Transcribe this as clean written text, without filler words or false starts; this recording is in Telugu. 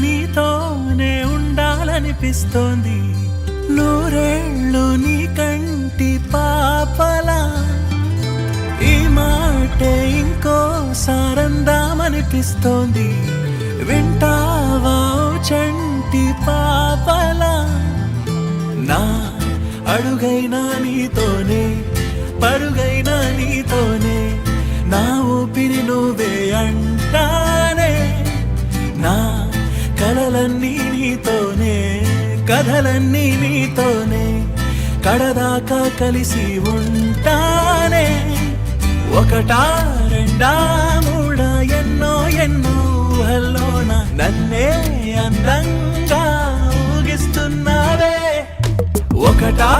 నీతోనే ఉండాలనిపిస్తోంది, నూరేళ్ళు నీ కంటి పాపలా. ఈ మాటే ఇంకోసారందామనిపిస్తోంది, వింటావా చంటి పాపలా. నా అడుగైనా నీతోనే, పరుగైనా నీతోనే, నా ఊపిరి నువ్వే అంటానే. నా కలలన్నీ నీతోనే, కథలన్నీ నీతోనే, కడదాకా కలిసి ఉంటానే. ఒకటా రెండా మూడా ఎన్నో ఎన్నో ఊహల్లోన నన్నే అందంగా ఊగిస్తున్నావే. ఒకటా